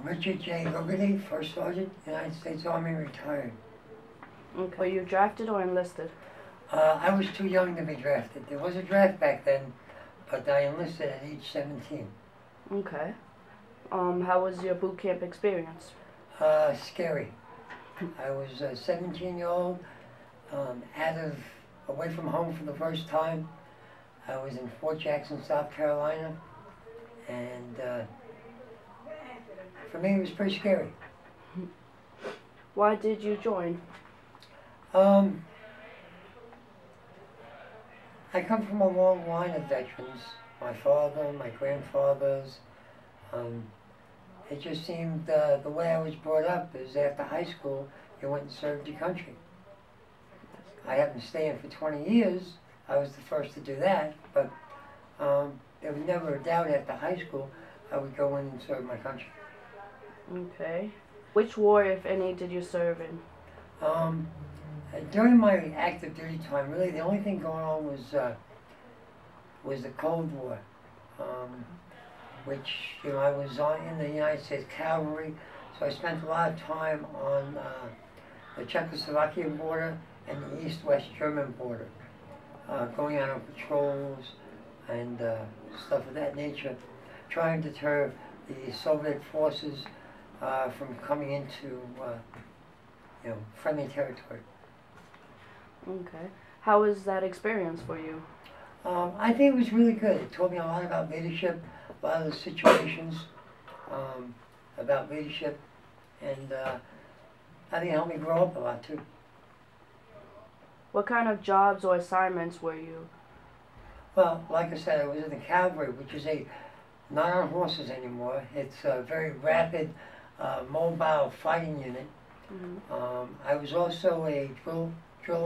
Richard J. Gogarty, First Sergeant, United States Army, retired. Okay. Were you drafted or enlisted? I was too young to be drafted. There was a draft back then, but I enlisted at age 17. Okay. How was your boot camp experience? Scary. I was a 17-year-old, away from home for the first time. I was in Fort Jackson, South Carolina, and for me it was pretty scary. Why did you join? I come from a long line of veterans. My father, my grandfathers. It just seemed the way I was brought up is after high school, you went and served your country. I happened to stay in for 20 years. I was the first to do that, but there was never a doubt after high school I would go in and serve my country. Okay. Which war, if any, did you serve in? During my active duty time, really the only thing going on was the Cold War, which I was in the United States Cavalry, so I spent a lot of time on the Czechoslovakian border and the East-West German border, going out on patrols and stuff of that nature, trying to deter the Soviet forces from coming into friendly territory. Okay. How was that experience for you? I think it was really good. It taught me a lot about leadership, a lot of the situations about leadership, and I think it helped me grow up a lot too. What kind of jobs or assignments were you? Well, like I said, I was in the cavalry, which is not on horses anymore. It's a very rapid, mobile fighting unit. Mm-hmm. I was also a drill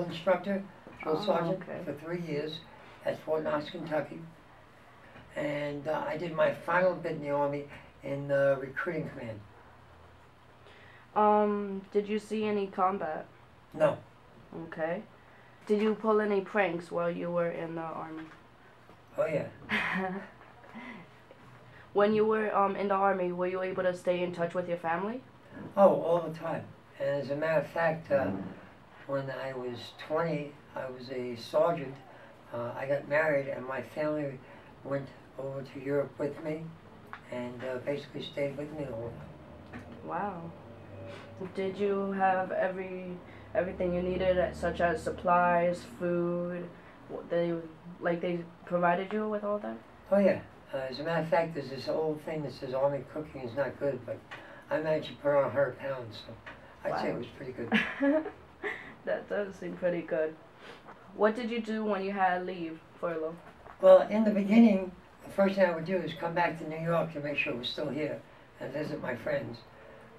instructor, drill sergeant for 3 years at Fort Knox, Kentucky. And I did my final bit in the Army in the recruiting command. Did you see any combat? No. Okay. Did you pull any pranks while you were in the Army? Oh yeah. When you were in the Army, were you able to stay in touch with your family? Oh, all the time. And as a matter of fact, when I was 20, I was a sergeant. I got married and my family went over to Europe with me and basically stayed with me the whole time. Wow. Did you have everything you needed, such as supplies, food? They provided you with all that? Oh yeah. As a matter of fact, there's this old thing that says Army cooking is not good, but I managed to put on 100 pounds, so I'd say it was pretty good. That does seem pretty good. What did you do when you had leave, furlough? Well, in the beginning, the first thing I would do is come back to New York to make sure it was still here and visit my friends.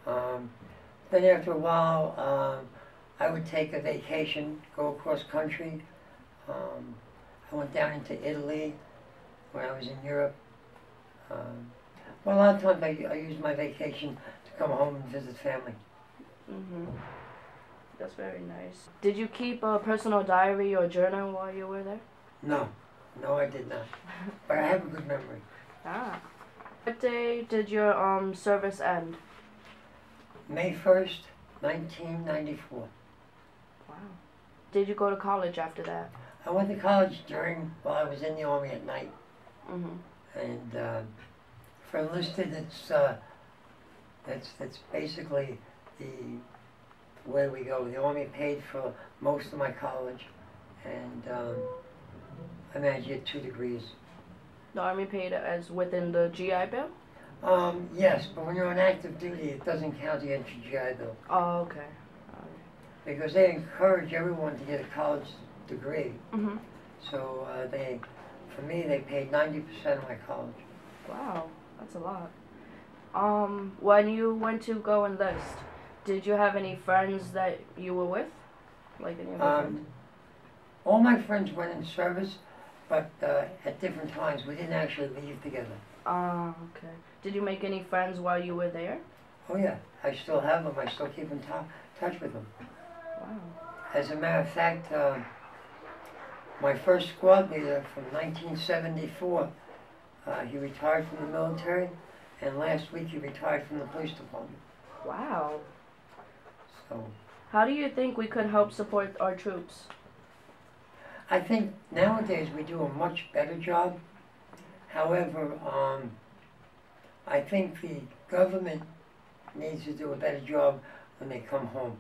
Then after a while, I would take a vacation, go across country. I went down into Italy when I was in Europe. Well, a lot of times I used my vacation to come home and visit family. Mm-hmm. That's very nice. Did you keep a personal diary or journal while you were there? No. No, I did not. But I have a good memory. Ah. What day did your service end? May 1st, 1994. Wow. Did you go to college after that? I went to college while I was in the Army at night. Mm-hmm. And for enlisted, that's basically the way we go. The Army paid for most of my college, and I managed to get 2 degrees. The Army paid as within the GI Bill? Yes, but when you're on active duty, it doesn't count against your GI Bill. Oh, okay. Because they encourage everyone to get a college degree. Mm-hmm. So for me, they paid 90% of my college. Wow, that's a lot. When you went to go enlist, did you have any friends that you were with? Like any of your friends? All my friends went in service, but at different times. We didn't actually leave together. Oh, okay. Did you make any friends while you were there? Oh yeah, I still have them. I still keep in touch with them. Wow. As a matter of fact, my first squad leader from 1974, he retired from the military, and last week he retired from the police department. Wow. So How do you think we could help support our troops? I think nowadays we do a much better job. However, I think the government needs to do a better job when they come home.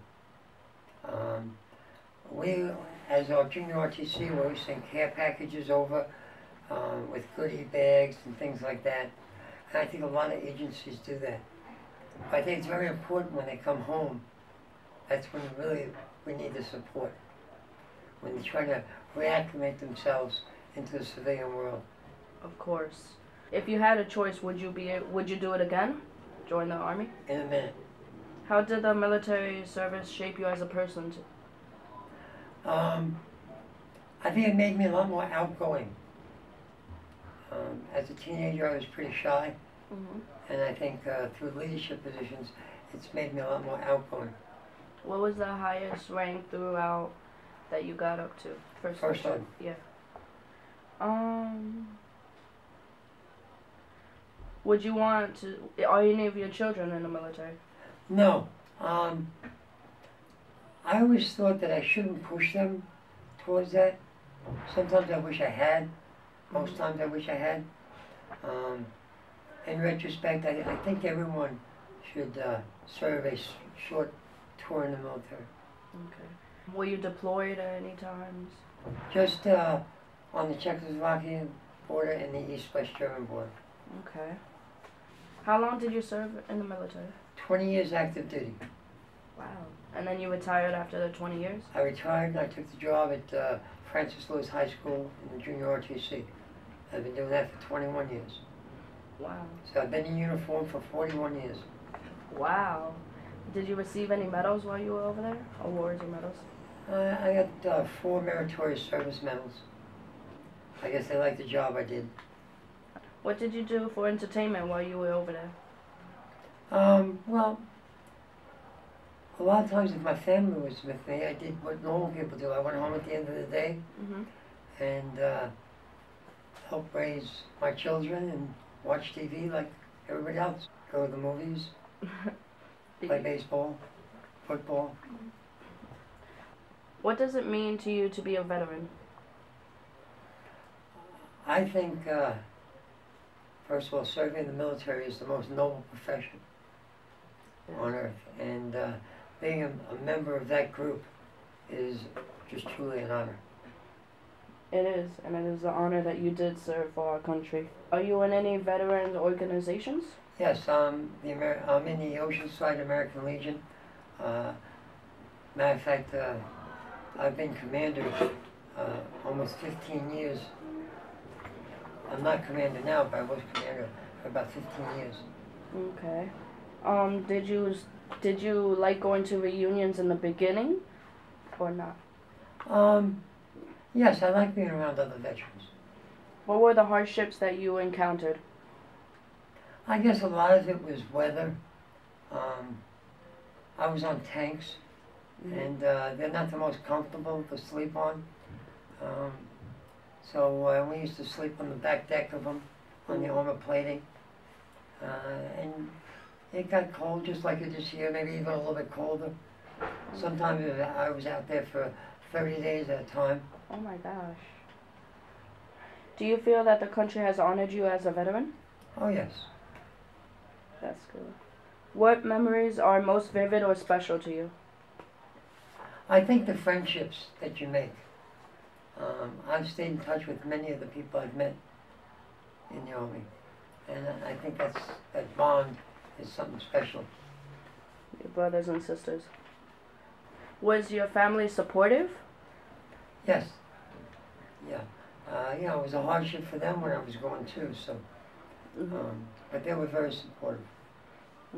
We, as our junior RTC, we always send care packages over with goodie bags and things like that. And I think a lot of agencies do that. But I think it's very important when they come home. That's when really we need the support. When they're trying to reacclimate themselves into the civilian world. Of course. If you had a choice, would you do it again? Join the Army? In a minute. How did the military service shape you as a person? I think it made me a lot more outgoing. As a teenager, I was pretty shy. And I think through leadership positions, it's made me a lot more outgoing. What was the highest rank throughout that you got up to? First sergeant. Yeah. Would you want to, are any of your children in the military? No. I always thought that I shouldn't push them towards that. Sometimes I wish I had. Most times I wish I had. In retrospect, I think everyone should serve a short tour in the military. Okay. Were you deployed at any times? Just on the Czechoslovakian border and the East-West German border. Okay. How long did you serve in the military? 20 years active duty. Wow. And then you retired after the 20 years? I retired and I took the job at Francis Lewis High School in the junior RTC. I've been doing that for 21 years. Wow. So I've been in uniform for 41 years. Wow. Did you receive any medals while you were over there? Awards or medals? I got 4 meritorious service medals. I guess they liked the job I did. What did you do for entertainment while you were over there? Well, a lot of times if my family was with me, I did what normal people do. I went home at the end of the day and helped raise my children and watch TV like everybody else. Go to the movies, play baseball, football. What does it mean to you to be a veteran? I think, first of all, serving in the military is the most noble profession on earth. And being a member of that group is just truly an honor. It is, and it is an honor that you did serve for our country. Are you in any veteran organizations? Yes, I'm in the Oceanside American Legion. Matter of fact, I've been commander almost 15 years. I'm not commander now, but I was commander for about 15 years. Okay. Did you like going to reunions in the beginning, or not? Yes, I like being around other veterans. What were the hardships that you encountered? I guess a lot of it was weather. I was on tanks, and they're not the most comfortable to sleep on. So we used to sleep on the back deck of them, on the armor plating. And it got cold just like it is here, maybe even a little bit colder. Sometimes I was out there for 30 days at a time. Oh my gosh. Do you feel that the country has honored you as a veteran? Oh yes. That's good. What memories are most vivid or special to you? I think the friendships that you make. I've stayed in touch with many of the people I've met in the Army. And I think that bond is something special. Your brothers and sisters. Was your family supportive? Yes. Yeah. You know, it was a hardship for them when I was going too, so. But they were very supportive.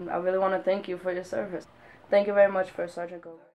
I really want to thank you for your service. Thank you very much for Sergeant Gogarty.